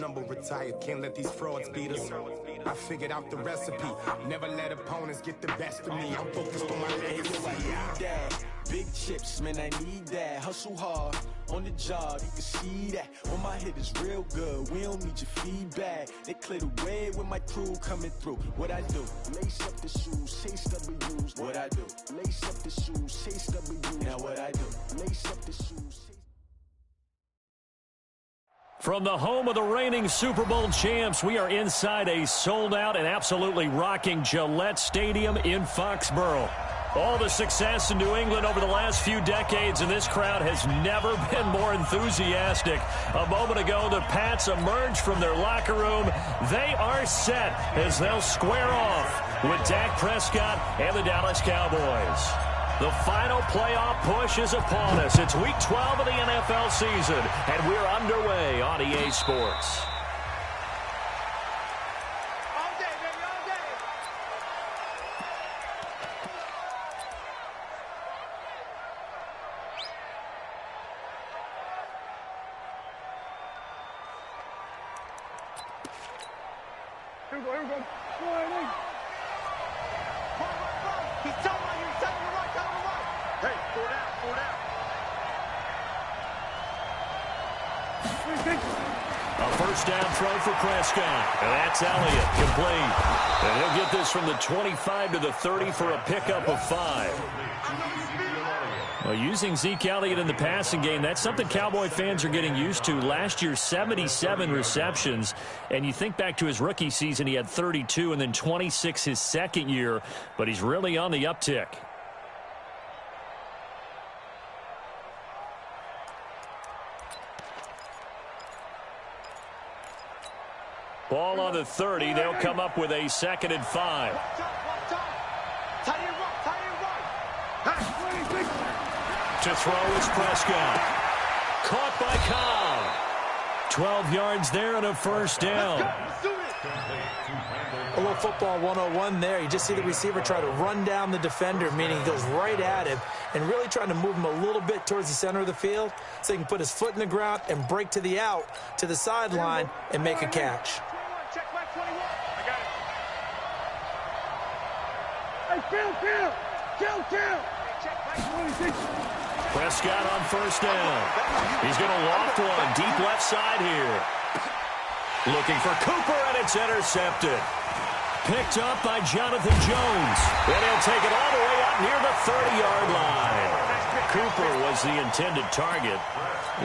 number retired. Can't let these frauds beat us. I figured out the recipe. Never let opponents get the best of me. I'm focused on my legacy. Big chips, man, I need that. Hustle hard on the job, you can see that. When my hit is real good, we don't need your feedback. They clear the way when my crew coming through. What I do? Lace up the shoes, chase W's. What I do? Lace up the shoes, chase W's. Now what I do? Lace up the shoes. From the home of the reigning Super Bowl champs, we are inside a sold-out and absolutely rocking Gillette Stadium in Foxborough. All the success in New England over the last few decades, and this crowd has never been more enthusiastic. A moment ago, the Pats emerged from their locker room. They are set as they'll square off with Dak Prescott and the Dallas Cowboys. The final playoff push is upon us. It's Week 12 of the NFL season, and we're underway on EA Sports. Here we go. Sliding. He's telling you, he's telling you right, telling you right. Hey, four down. A first down throw for Prescott. And that's Elliott, complete. And he'll get this from the 25 to the 30 for a pickup of 5. Well, using Zeke Elliott in the passing game, that's something Cowboy fans are getting used to. Last year, 77 receptions. And you think back to his rookie season, he had 32 and then 26 his second year. But he's really on the uptick. Ball on the 30. They'll come up with a 2nd and 5. To throw is Prescott. Caught by Cobb. 12 yards there and a first down. A little football 101 there. You just see the receiver try to run down the defender, meaning he goes right at him, and really trying to move him a little bit towards the center of the field so he can put his foot in the ground and break to the out, to the sideline, and make a catch. Prescott on first down. He's going to loft one deep left side here. Looking for Cooper, and it's intercepted. Picked up by Jonathan Jones. And he'll take it all the way out near the 30-yard line. Cooper was the intended target.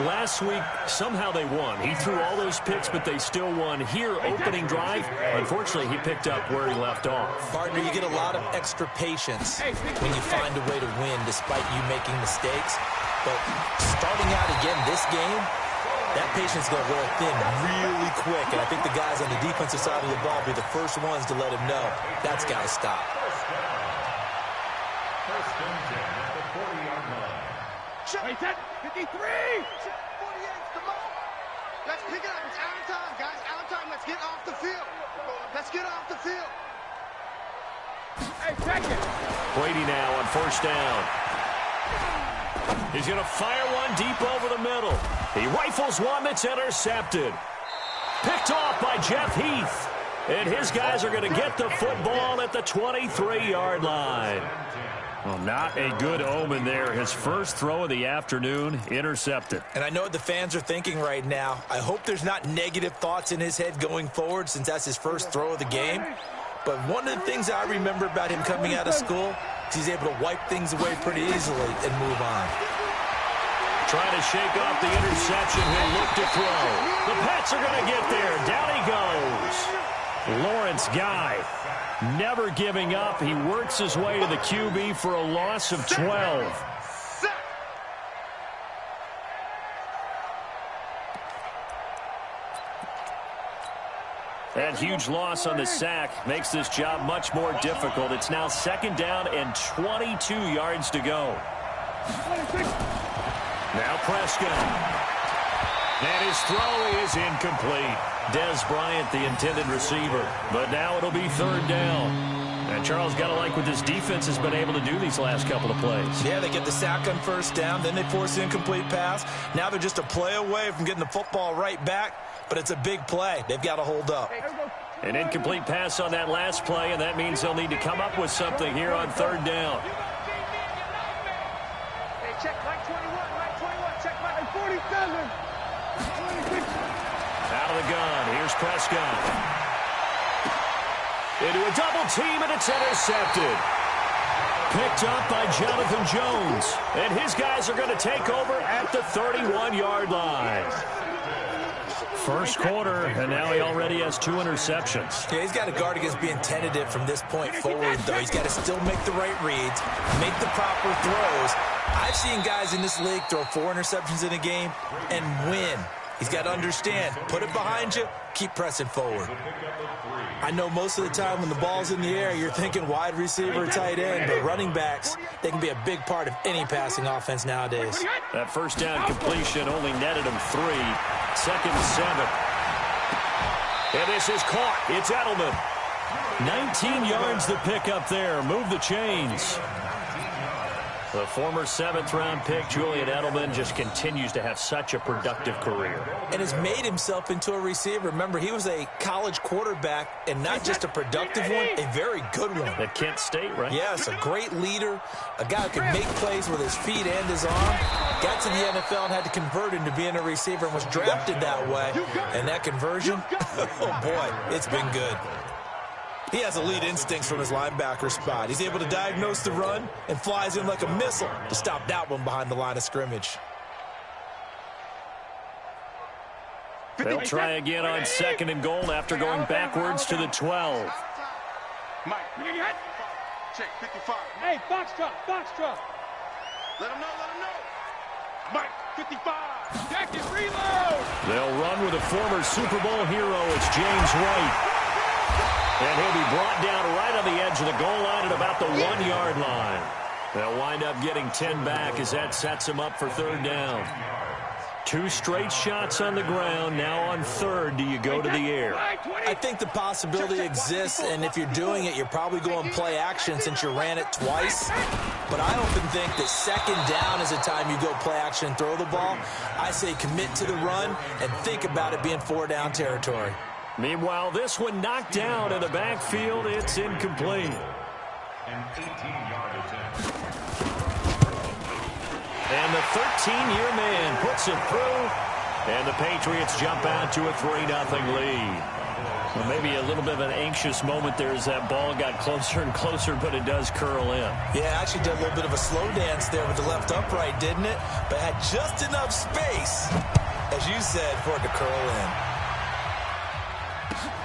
Last week, somehow they won. He threw all those picks, but they still won. Here, opening drive, unfortunately, he picked up where he left off. Partner, you get a lot of extra patience when you find a way to win despite you making mistakes. But starting out again this game, that patience is going to wear thin really quick. And I think the guys on the defensive side of the ball will be the first ones to let him know that's got to stop. First and 10 at the 40-yard line. 53! 48's the ball. Let's pick it up. It's out of time, guys. Out of time. Let's get off the field. Let's get off the field. Hey, second. Brady now on first down. He's going to fire one deep over the middle. He rifles one that's intercepted. Picked off by Jeff Heath. And his guys are going to get the football at the 23-yard line. Well, not a good omen there. His first throw of the afternoon, intercepted. And I know what the fans are thinking right now. I hope there's not negative thoughts in his head going forward since that's his first throw of the game. But one of the things I remember about him coming out of school is he's able to wipe things away pretty easily and move on. Trying to shake off the interception. He'll look to throw. The Pats are going to get there. Down he goes. Lawrence Guy. Never giving up. He works his way to the QB for a loss of 12. That huge loss on the sack makes this job much more difficult. It's now 2nd down and 22 yards to go. Now Prescott. And his throw is incomplete. Dez Bryant, the intended receiver. But now it'll be 3rd down. And Charles, got to like what this defense has been able to do these last couple of plays. Yeah, they get the sack on first down. Then they force the incomplete pass. Now they're just a play away from getting the football right back. but it's a big play. They've got to hold up. An incomplete pass on that last play, and that means they'll need to come up with something here on third down. Hey, check Mike 21, Mike 21, check Mike 47. Out of the gun, here's Prescott. Into a double team, and it's intercepted. Picked up by Jonathan Jones. And his guys are going to take over at the 31-yard line. First quarter, and now he already has 2 interceptions. Yeah, he's got to guard against being tentative from this point forward, though. He's got to still make the right reads, make the proper throws. I've seen guys in this league throw 4 interceptions in a game and win. He's got to understand, put it behind you, keep pressing forward. I know most of the time when the ball's in the air, you're thinking wide receiver, tight end, but running backs, they can be a big part of any passing offense nowadays. That first down completion only netted him 3. 2nd and 7. And this is caught. It's Edelman. 19 yards the pick up there. Move the chains. The former 7th-round pick, Julian Edelman, just continues to have such a productive career. And has made himself into a receiver. Remember, he was a college quarterback, and not just a productive one, a very good one. At Kent State, right? Yes, a great leader, a guy who can make plays with his feet and his arm. Got to the NFL and had to convert into being a receiver and was drafted that way. And that conversion, oh boy, it's been good. He has elite instincts from his linebacker spot. He's able to diagnose the run and flies in like a missile to stop that one behind the line of scrimmage. They'll try again on 2nd and goal after going backwards to the 12. Mike, check 55. Hey, Foxtrot. Let him know. Mike, 55. Jack is reload. They'll run with a former Super Bowl hero. It's James White. And he'll be brought down right on the edge of the goal line at about the 1-yard line. They'll wind up getting 10 back as that sets him up for 3rd down. 2 straight shots on the ground. Now on 3rd, do you go to the air? I think the possibility exists, and if you're doing it, you're probably going play action since you ran it twice. But I often think that 2nd down is a time you go play action and throw the ball. I say commit to the run and think about it being 4-down territory. Meanwhile, this one knocked down in the backfield. It's incomplete. An 18-yard attempt. And the 13-year man puts it through. And the Patriots jump out to a 3-0 lead. Well, maybe a little bit of an anxious moment there as that ball got closer and closer, but it does curl in. Yeah, actually did a little bit of a slow dance there with the left upright, didn't it? But had just enough space, as you said, for it to curl in.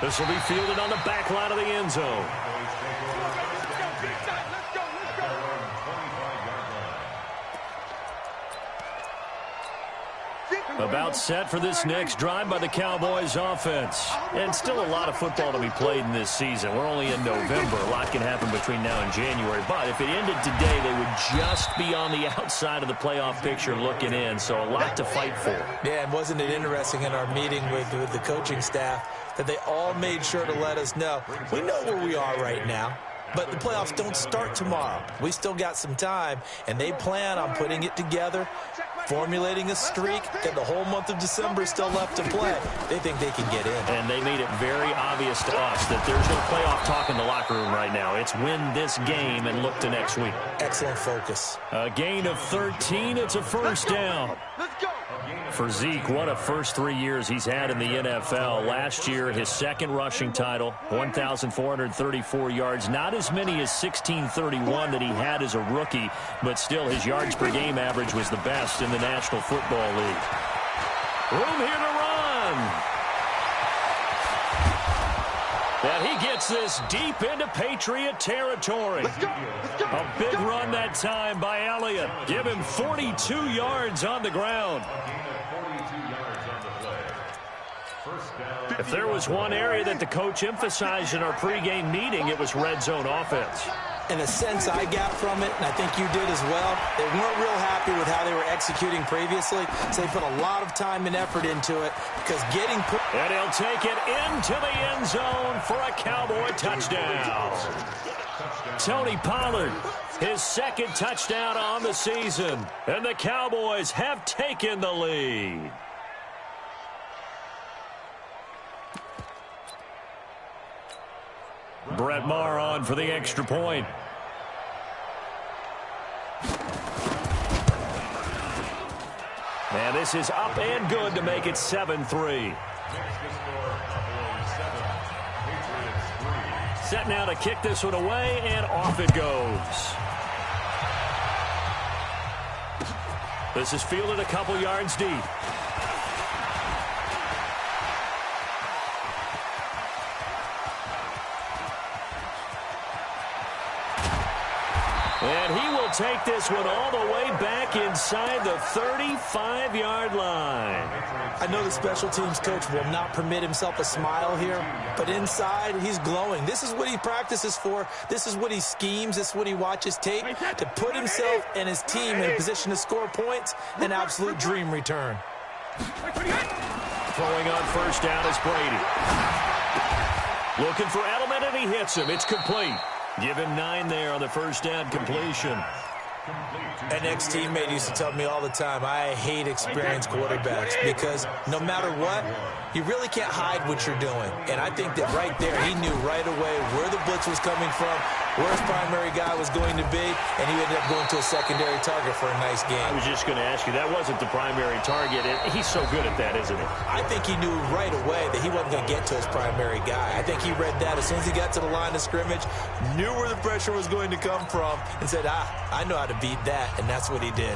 This will be fielded on the back line of the end zone. About set for this next drive by the Cowboys offense. And still a lot of football to be played in this season. We're only in November. A lot can happen between now and January. But if it ended today, they would just be on the outside of the playoff picture looking in. So a lot to fight for. Yeah, and wasn't it interesting in our meeting with the coaching staff that they all made sure to let us know, we know where we are right now. But the playoffs don't start tomorrow. We still got some time, and they plan on putting it together, formulating a streak, and the whole month of December is still left to play. They think they can get in. And they made it very obvious to us that there's no playoff talk in the locker room right now. It's win this game and look to next week. Excellent focus. A gain of 13. It's a 1st down. For Zeke, what a first 3 years he's had in the NFL. Last year, his 2nd rushing title, 1,434 yards. Not as many as 1,631 that he had as a rookie, but still his yards per game average was the best in the National Football League. Room here to run. And he gets this deep into Patriot territory. A big run that time by Elliott. Give him 42 yards on the ground. If there was one area that the coach emphasized in our pregame meeting, it was red zone offense. And the sense I got from it, and I think you did as well, they weren't real happy with how they were executing previously, so they put a lot of time and effort into it because getting... And he'll take it into the end zone for a Cowboy touchdown. Tony Pollard, his 2nd touchdown on the season, and the Cowboys have taken the lead. Brett Maher on for the extra point. And this is up and good to make it 7-3. Set now to kick this one away, and off it goes. This is fielded a couple yards deep. And he will take this one all the way back inside the 35-yard line. I know the special teams coach will not permit himself a smile here, but inside he's glowing. This is what he practices for. This is what he schemes. This is what he watches tape to put himself and his team in a position to score points. An absolute dream return. Throwing on first down is Brady. Looking for Edelman, and he hits him. It's complete. Give him 9 there on the first down completion. An ex-teammate used to tell me all the time, I hate experienced quarterbacks because no matter what, you really can't hide what you're doing. And I think that right there, he knew right away where the blitz was coming from, where his primary guy was going to be, and he ended up going to a secondary target for a nice game. I was just going to ask you, that wasn't the primary target. He's so good at that, isn't he? I think he knew right away that he wasn't going to get to his primary guy. I think he read that as soon as he got to the line of scrimmage, knew where the pressure was going to come from, and said, I know how to beat that, and that's what he did.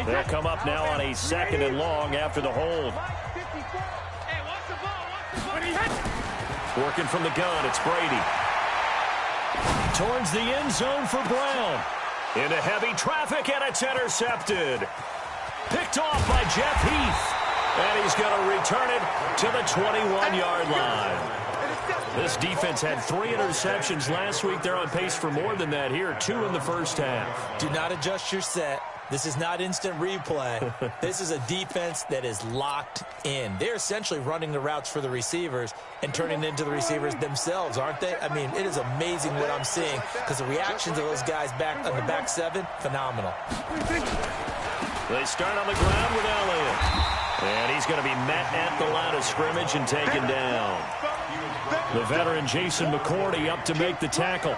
They'll come up now on a 2nd and long after the hold. Working from the gun, it's Brady. Towards the end zone for Brown. Into heavy traffic, and it's intercepted. Picked off by Jeff Heath. And he's going to return it to the 21-yard line. This defense had 3 interceptions last week. They're on pace for more than that here, 2 in the first half. Do not adjust your set. This is not instant replay. This is a defense that is locked in. They're essentially running the routes for the receivers and turning it into the receivers themselves, aren't they? I mean, it is amazing what I'm seeing because the reactions of those guys back on the back 7, phenomenal. They start on the ground with Elliott. And he's going to be met at the line of scrimmage and taken down. The veteran Jason McCourty up to make the tackle.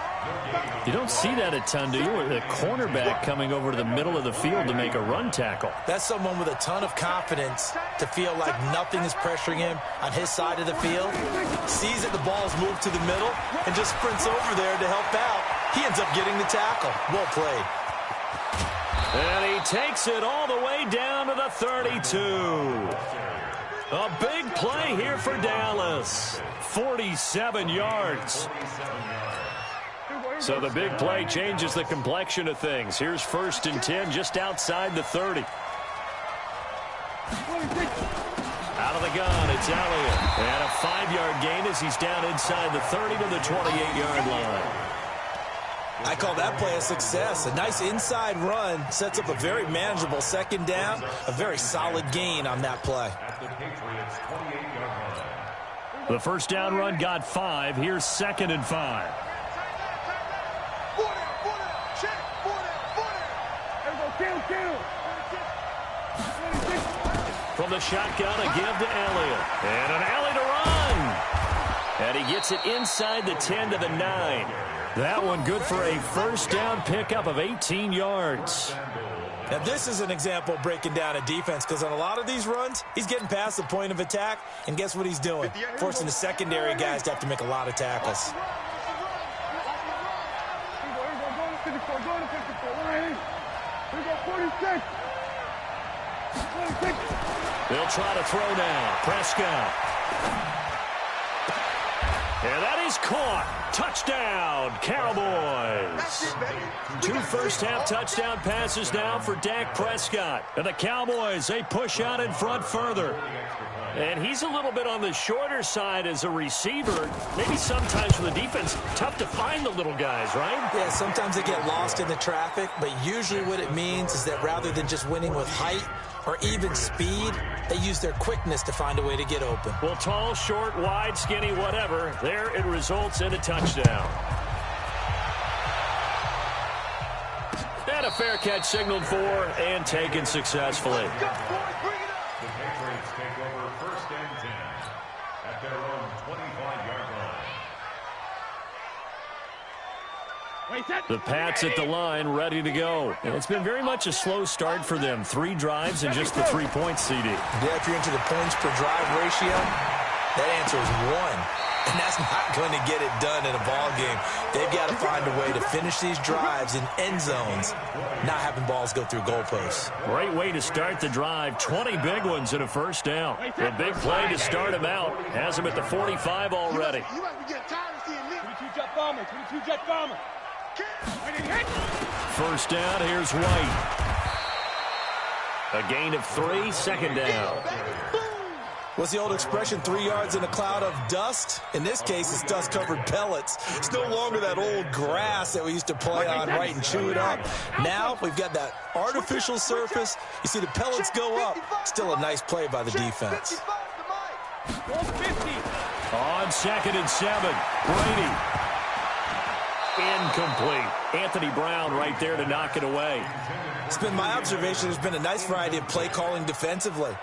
You don't see that a ton, do you? The cornerback coming over to the middle of the field to make a run tackle. That's someone with a ton of confidence to feel like nothing is pressuring him on his side of the field. Sees that the ball's moved to the middle and just sprints over there to help out. He ends up getting the tackle. Well played. And he takes it all the way down to the 32. A big play here for Dallas. 47 yards. So the big play changes the complexion of things. Here's 1st and 10 just outside the 30. Out of the gun, it's Elliott. And a 5-yard gain as he's down inside the 30 to the 28-yard line. I call that play a success. A nice inside run sets up a very manageable 2nd down. A very solid gain on that play. The first down run got 5. Here's 2nd and 5. From the shotgun, a give to Elliott. And an alley to run. And he gets it inside the 10 to the 9. That one good for a first down pickup of 18 yards. Now, this is an example of breaking down a defense because on a lot of these runs, he's getting past the point of attack, and guess what he's doing? Forcing the secondary guys to have to make a lot of tackles. They'll try to throw now. Prescott. And that is caught. Touchdown, Cowboys. 2 first-half touchdown passes now for Dak Prescott. And the Cowboys, they push out in front further. And he's a little bit on the shorter side as a receiver. Maybe sometimes for the defense, tough to find the little guys, right? Yeah, sometimes they get lost in the traffic, but usually what it means is that rather than just winning with height or even speed, they use their quickness to find a way to get open. Well, tall, short, wide, skinny, whatever, there it results in a touchdown. And a fair catch signaled for and taken successfully. The Patriots take over 1st and 10 at their own The Pats at the line, ready to go. And it's been very much a slow start for them. 3 drives and just the 3 points, CD. Yeah, if you're into the points per drive ratio, that answer is 1. And that's not going to get it done in a ball game. They've got to find a way to finish these drives in end zones, not having balls go through goalposts. Great way to start the drive. 20 big ones and a first down. A big play to start him out. Has him at the 45 already. You might be getting tired of seeing me. 22 jet bomber, 22 jet bomber. First down, here's White. A gain of 3, second down. What's the old expression, 3 yards in a cloud of dust? In this case, it's dust-covered pellets. It's no longer that old grass that we used to play on, right, and chew it up. Now we've got that artificial surface. You see the pellets go up. Still a nice play by the defense. On 2nd and 7, Brady. Incomplete. Anthony Brown right there to knock it away. It's been my observation there's been a nice variety of play calling defensively.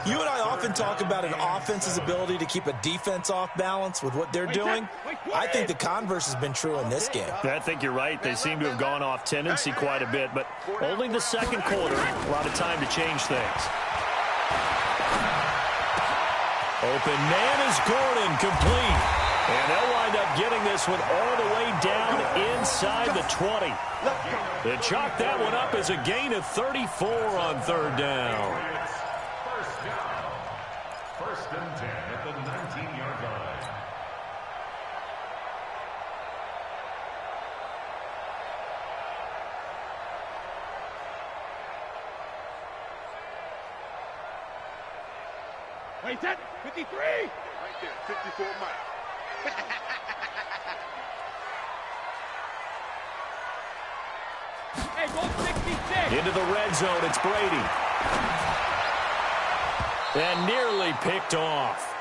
You and I often talk about an offense's ability to keep a defense off balance with what they're doing. I think the converse has been true in this game. I think you're right. They seem to have gone off tendency quite a bit, but only the second quarter, a lot of time to change things. Open man is Gordon, complete. And they'll wind up getting this one all the way down inside the 20. They chalk that one up as a gain of 34 on 3rd down. First and 10 at the 19-yard line. Wait, that 53. Right there, 54 Mike. Hey, go 66. Into the red zone, it's Brady. And nearly picked off.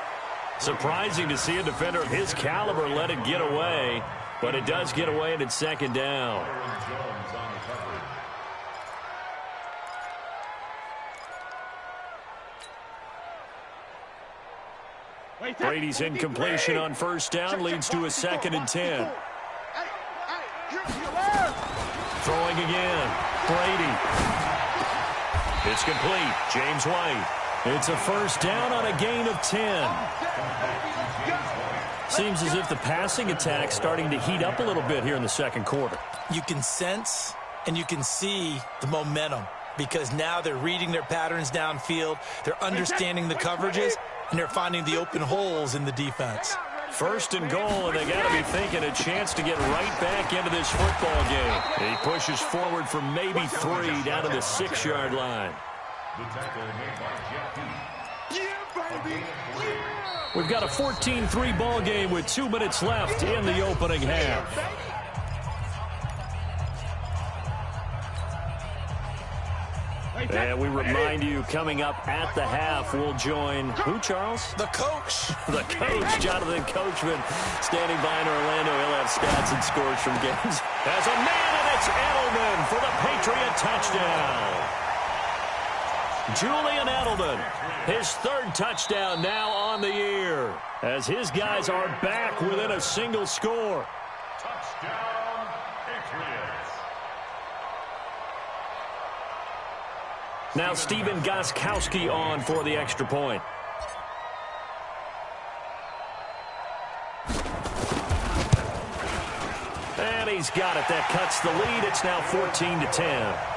Surprising to see a defender of his caliber let it get away, but it does get away and it's 2nd down. Brady's incompletion on 1st down leads to a 2nd and 10. Throwing again. Brady. It's complete. James White. It's a 1st down on a gain of 10. Seems as if the passing attack's starting to heat up a little bit here in the 2nd quarter. You can sense and you can see the momentum because now they're reading their patterns downfield. They're understanding the coverages, and they're finding the open holes in the defense. 1st and goal, and they got to be thinking a chance to get right back into this football game. He pushes forward for maybe 3 down to the 6-yard line. The tackle made by Jeff Heath. Yeah, baby. Yeah. We've got a 14-3 ball game with 2 minutes left in the opening half. And we remind you, coming up at the half, we'll join who, Charles? The coach. The coach, Jonathan Coachman, standing by in Orlando. He'll have stats and scores from games. As a man, and it's Edelman for the Patriot touchdown. Julian Edelman, his 3rd touchdown now on the year, as his guys are back within a single score. Touchdown, Patriots. Now Stephen Gostkowski on for the extra point. And he's got it. That cuts the lead. It's now 14-10.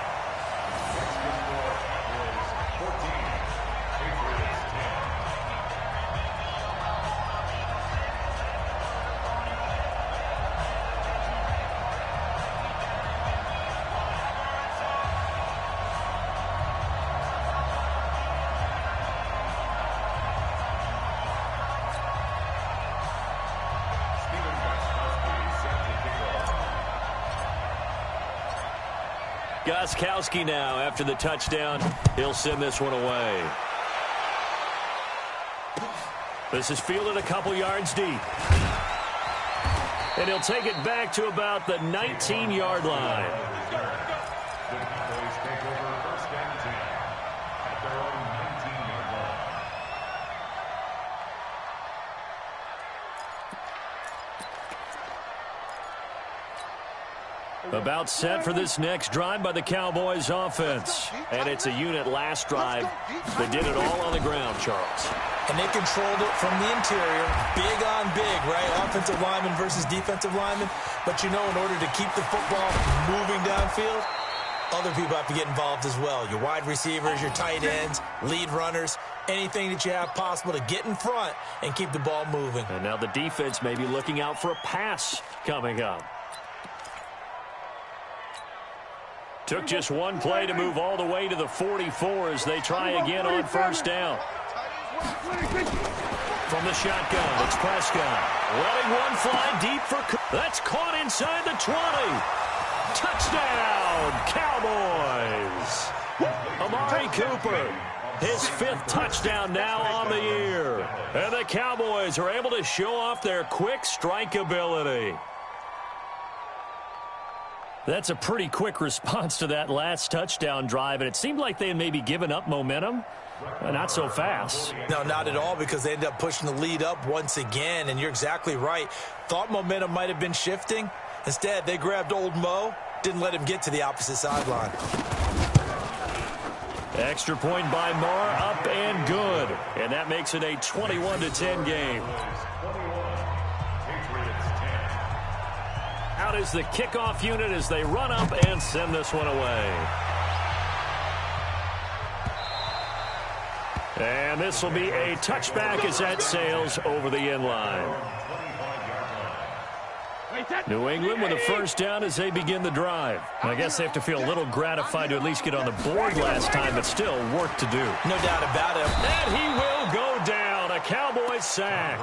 Gostkowski now, after the touchdown, he'll send this one away. This is fielded a couple yards deep. And he'll take it back to about the 19-yard line. The Cowboys take over 1st and 10 at their own 19-yard line. About set for this next drive by the Cowboys offense. And it's a unit last drive that did it all on the ground, Charles. And they controlled it from the interior, big on big, right? Offensive lineman versus defensive lineman. But you know, in order to keep the football moving downfield, other people have to get involved as well. Your wide receivers, your tight ends, lead runners, anything that you have possible to get in front and keep the ball moving. And now the defense may be looking out for a pass coming up. Took just one play to move all the way to the 44 as they try again on first down. From the shotgun, it's Prescott. Letting one fly deep for... That's caught inside the 20. Touchdown, Cowboys. Amari Cooper, his 5th touchdown now on the year. And the Cowboys are able to show off their quick strike ability. That's a pretty quick response to that last touchdown drive, and it seemed like they had maybe given up momentum. Not so fast. No, not at all, because they ended up pushing the lead up once again, and you're exactly right. Thought momentum might have been shifting. Instead, they grabbed old Mo, didn't let him get to the opposite sideline. Extra point by Marr, up and good. And that makes it a 21-10 game. Out is the kickoff unit as they run up and send this one away. And this will be a touchback as that sails over the end line. New England with a first down as they begin the drive. I guess they have to feel a little gratified to at least get on the board last time, but still work to do. No doubt about it. And he will go down. A Cowboys sack.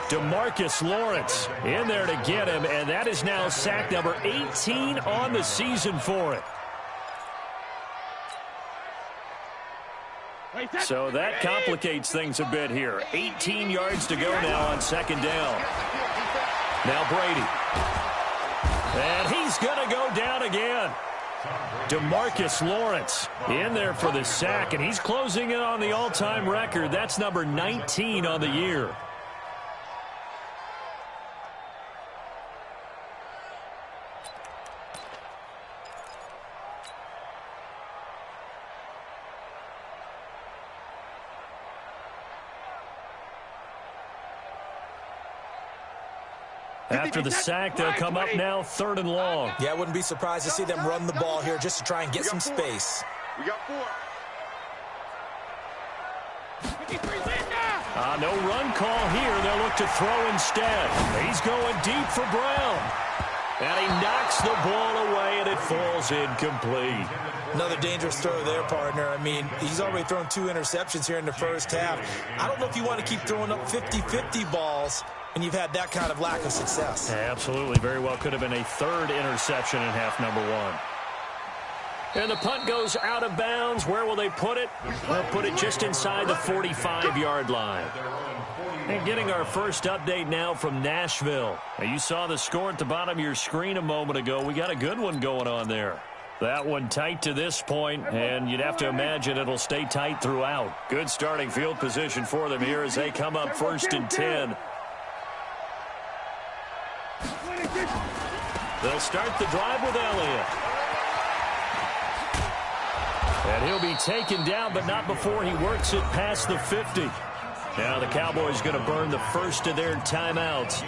DeMarcus Lawrence in there to get him, and that is now sack number 18 on the season for it. So that complicates things a bit here. 18 yards to go now on second down. Now Brady. And he's going to go down again. DeMarcus Lawrence in there for the sack, and he's closing in on the all-time record. That's number 19 on the year. After the sack, they'll come up now 3rd and long. Yeah, I wouldn't be surprised to see them run the ball here just to try and get some space. We got 4. No run call here. They'll look to throw instead. He's going deep for Brown. And he knocks the ball away, and it falls incomplete. Another dangerous throw there, partner. I mean, he's already thrown 2 interceptions here in the first half. I don't know if you want to keep throwing up 50-50 balls when you've had that kind of lack of success. Absolutely. Very well could have been a 3rd interception in half number 1. And the punt goes out of bounds. Where will they put it? They'll put it just inside the 45-yard line. And getting our first update now from Nashville. Now, you saw the score at the bottom of your screen a moment ago. We got a good one going on there. That one tight to this point, and you'd have to imagine it'll stay tight throughout. Good starting field position for them here as they come up 1st and 10. They'll start the drive with Elliott. And he'll be taken down, but not before he works it past the 50. Now the Cowboys going to burn the first of their timeouts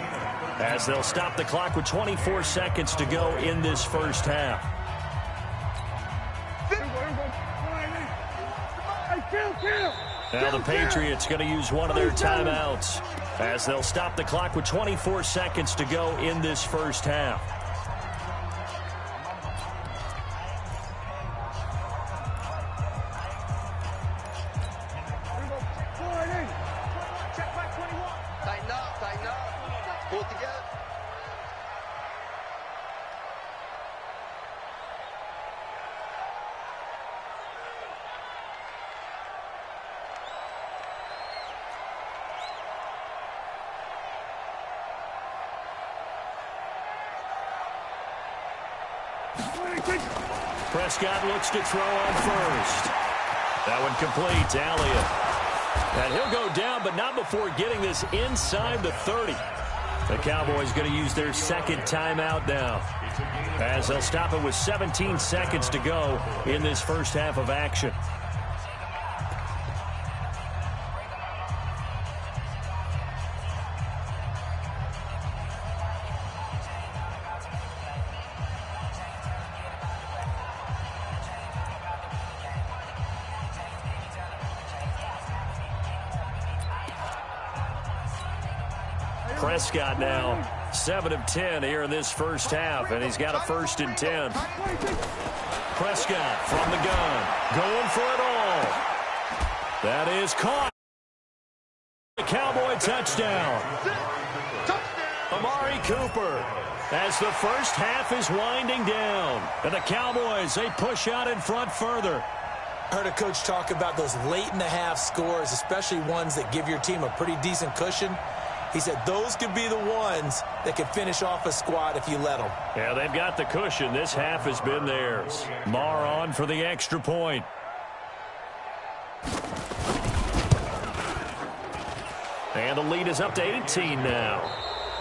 as they'll stop the clock with 24 seconds to go in this first half. Now the Patriots going to use one of their timeouts as they'll stop the clock with 24 seconds to go in this first half. Tighten up. Pull it together. Prescott looks to throw on first. That one complete to Elliott. And he'll go down, but not before getting this inside the 30. The Cowboys going to use their second timeout now, as they'll stop it with 17 seconds to go in this first half of action. Prescott now 7 of 10 here in this first half, and he's got a 1st and 10. Prescott from the gun, going for it all. That is caught. A Cowboy touchdown. Amari Cooper, as the first half is winding down, and the Cowboys, they push out in front further. Heard a coach talk about those late in the half scores, especially ones that give your team a pretty decent cushion. He said those could be the ones that could finish off a squad if you let them. Yeah, they've got the cushion. This half has been theirs. Marr on for the extra point. And the lead is up to 18 now.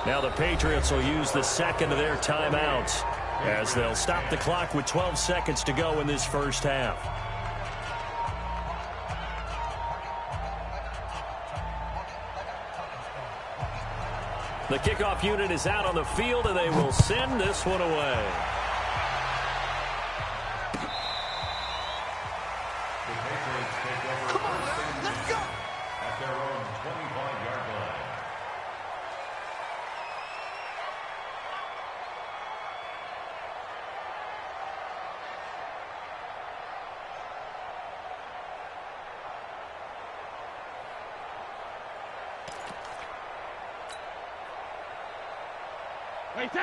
Now the Patriots will use the second of their timeouts, as they'll stop the clock with 12 seconds to go in this first half. The kickoff unit is out on the field, and they will send this one away. The Patriots take over Let's go. at their own 25-yard line.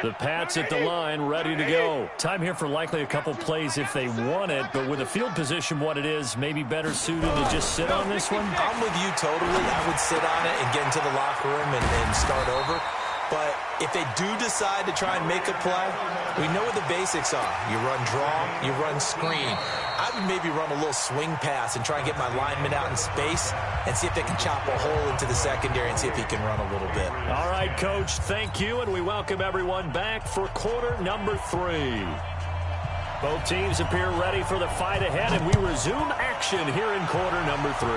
The Pats at the line, ready to go. Time here for likely a couple plays if they want it, but with the field position what it is, maybe better suited to just sit on this one? I'm with you totally. I would sit on it and get into the locker room and start over. But if they do decide to try and make a play, we know what the basics are. You run draw, you run screen. I would maybe run a little swing pass and try and get my lineman out in space and see if they can chop a hole into the secondary and see if he can run a little bit. All right, Coach, thank you, and we welcome everyone back for quarter number 3. Both teams appear ready for the fight ahead, and we resume action here in quarter number 3.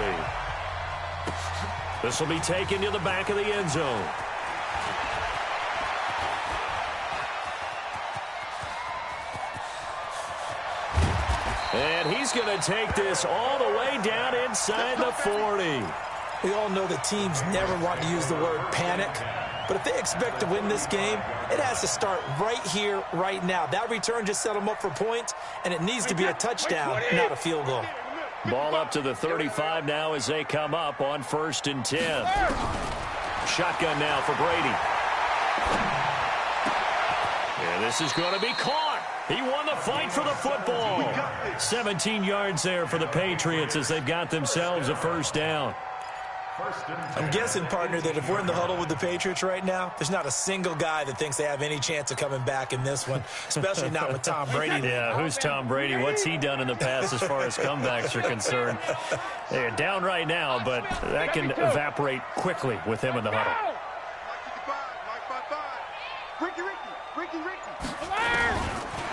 This will be taken to the back of the end zone. And he's going to take this all the way down inside the 40. We all know that teams never want to use the word panic, but if they expect to win this game, it has to start right here, right now. That return just set them up for points, and it needs to be a touchdown, not a field goal. Ball up to the 35 now as they come up on 1st and 10. Shotgun now for Brady. And this is going to be caught. He won the fight for the football. 17 yards there for the Patriots as they've got themselves a 1st down. I'm guessing, partner, that if we're in the huddle with the Patriots right now, there's not a single guy that thinks they have any chance of coming back in this one, especially not with Tom Brady. Yeah, who's Tom Brady? What's he done in the past as far as comebacks are concerned? They're down right now, but that can evaporate quickly with him in the huddle. Ricky.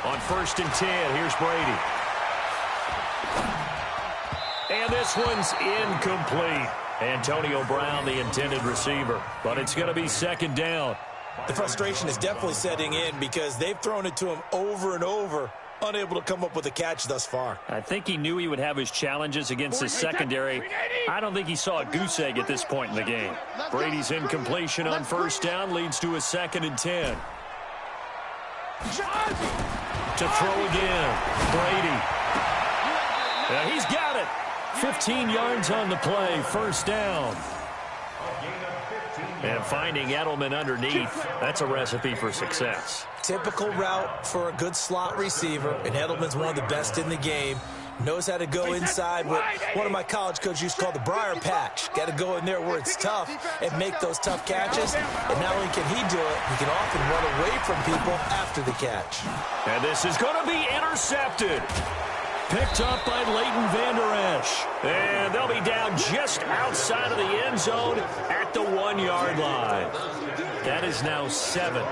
On 1st and 10, here's Brady. And this one's incomplete. Antonio Brown, the intended receiver. But it's going to be 2nd down. The frustration is definitely setting in because they've thrown it to him over and over, unable to come up with a catch thus far. I think he knew he would have his challenges against his secondary. I don't think he saw a goose egg at this point in the game. Brady's incompletion on 1st down leads to a 2nd and 10. To throw again, Brady. Yeah, he's got it. 15 yards on the play, 1st down. And finding Edelman underneath, that's a recipe for success. Typical route for a good slot receiver, and Edelman's one of the best in the game. Knows how to go inside what one of my college coaches used to call the Briar Patch. Got to go in there where it's tough and make those tough catches. And not only can he do it, he can often run away from people after the catch. And this is going to be intercepted. Picked up by Leighton Vander Esch. And they'll be down just outside of the end zone at the 1-yard line. That is now 7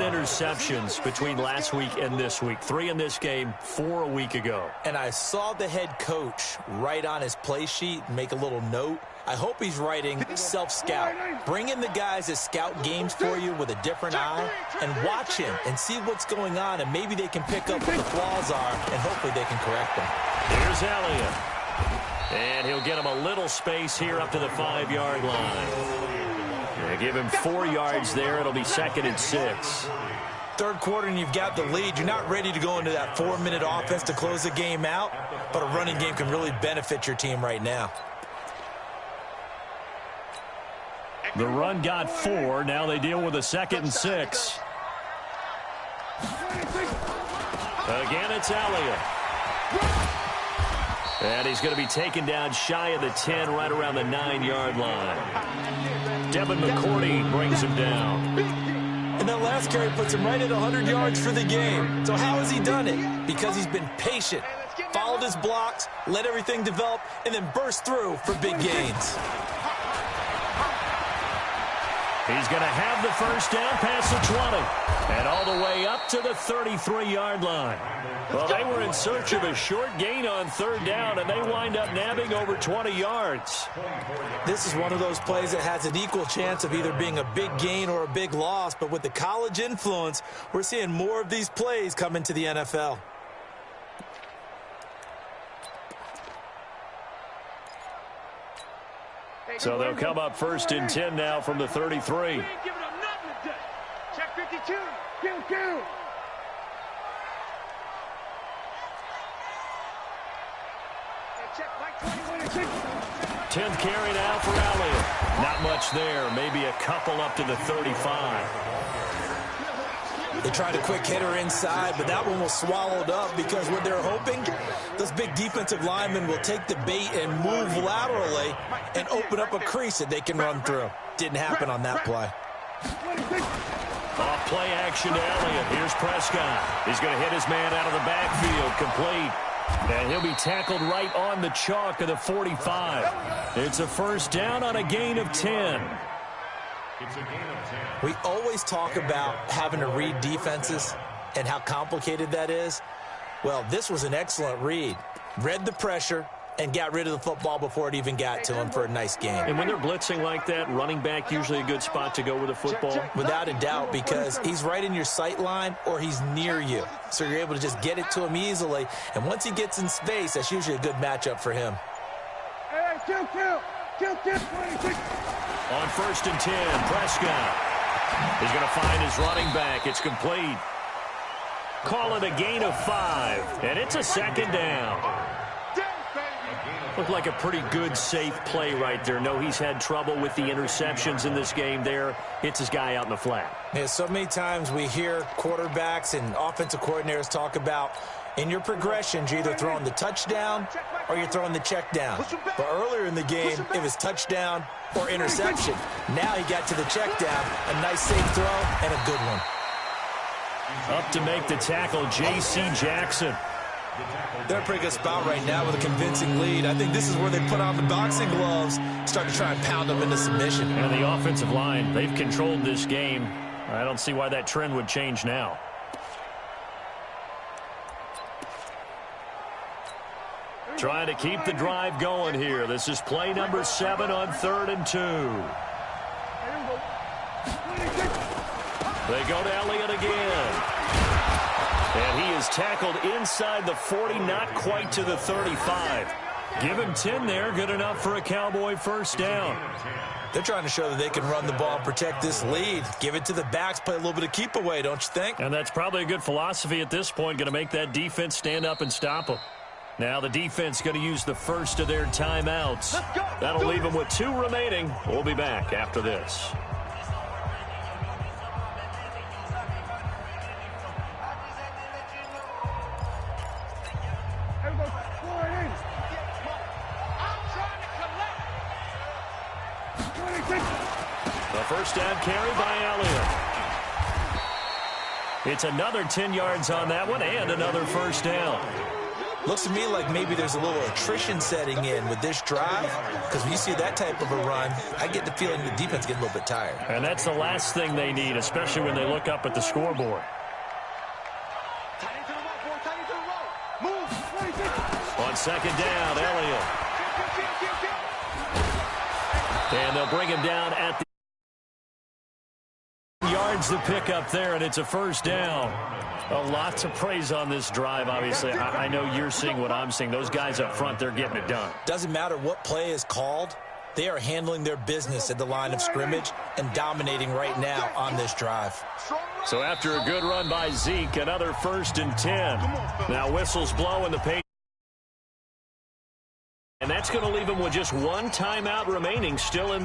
interceptions between last week and this week. 3 in this game, 4 a week ago. And I saw the head coach write on his play sheet and make a little note. I hope he's writing self-scout. Bring in the guys that scout games for you with a different eye and watch him and see what's going on, and maybe they can pick up what the flaws are, and hopefully they can correct them. Here's Elliott. And he'll get him a little space here up to the 5-yard line. They give him 4 yards there. It'll be 2nd and 6. Third quarter and you've got the lead. You're not ready to go into that 4-minute offense to close the game out, but a running game can really benefit your team right now. The run got 4. Now they deal with a 2nd and 6. Again, it's Elliott. And he's going to be taken down shy of the 10, right around the 9-yard line. Devin McCourty brings him down. And that last carry puts him right at 100 yards for the game. So how has he done it? Because he's been patient, followed his blocks, let everything develop, and then burst through for big gains. He's going to have the first down past the 20 and all the way up to the 33-yard line. Well, they were in search of a short gain on 3rd down, and they wind up nabbing over 20 yards. This is one of those plays that has an equal chance of either being a big gain or a big loss, but with the college influence, we're seeing more of these plays come into the NFL. So they'll come up 1st and 10 now from the 33. Check 52. Kill. 10th carry now for Elliott. Not much there. Maybe a couple up to the 35. They tried a quick hitter inside, but that one was swallowed up because what they're hoping, those big defensive linemen will take the bait and move laterally and open up a crease that they can run through. Didn't happen on that play. Off play action to Elliott. Here's Prescott. He's going to hit his man out of the backfield. Complete. And he'll be tackled right on the chalk of the 45. It's a first down on a gain of 10. It's a gain of 10. We always talk about having to read defenses and how complicated that is. Well, this was an excellent read. Read the pressure and got rid of the football before it even got to him for a nice game. And when they're blitzing like that, running back usually a good spot to go with the football? Without a doubt, because he's right in your sight line or he's near you. So you're able to just get it to him easily. And once he gets in space, that's usually a good matchup for him. Kill. 26. On 1st and 10, Prescott. He's going to find his running back. It's complete. Call it a gain of 5. And it's a 2nd down. Looked like a pretty good, safe play right there. No, he's had trouble with the interceptions in this game there. Hits his guy out in the flat. Yeah, so many times we hear quarterbacks and offensive coordinators talk about in your progressions, you're either throwing the touchdown or you're throwing the check down. But earlier in the game, it was touchdown or interception. Now he got to the check down. A nice safe throw and a good one. Up to make the tackle, J.C. Jackson. They're in a pretty good spot right now with a convincing lead. I think this is where they put on the boxing gloves, start to try and pound them into submission. And the offensive line, they've controlled this game. I don't see why that trend would change now. Trying to keep the drive going here. This is play number 7 on 3rd and 2. They go to Elliott again. And he is tackled inside the 40, not quite to the 35. Give him 10 there, good enough for a Cowboy first down. They're trying to show that they can run the ball and protect this lead. Give it to the backs, play a little bit of keep away, don't you think? And that's probably a good philosophy at this point, going to make that defense stand up and stop them. Now the defense going to use the first of their timeouts. That'll leave them with 2 remaining. We'll be back after this. The first down carry by Elliott. It's another 10 yards on that one and another first down. Looks to me like maybe there's a little attrition setting in with this drive, because when you see that type of a run, I get the feeling the defense getting a little bit tired. And that's the last thing they need, especially when they look up at the scoreboard. On second down, Elliott. And they'll bring him down at the yards to pick up there, and it's a first down. Lots of praise on this drive, obviously. I know you're seeing what I'm seeing. Those guys up front, they're getting it done. Doesn't matter what play is called. They are handling their business at the line of scrimmage and dominating right now on this drive. So after a good run by Zeke, another 1st and 10. Now whistles blow in the paint. And that's going to leave him with just one timeout remaining still in.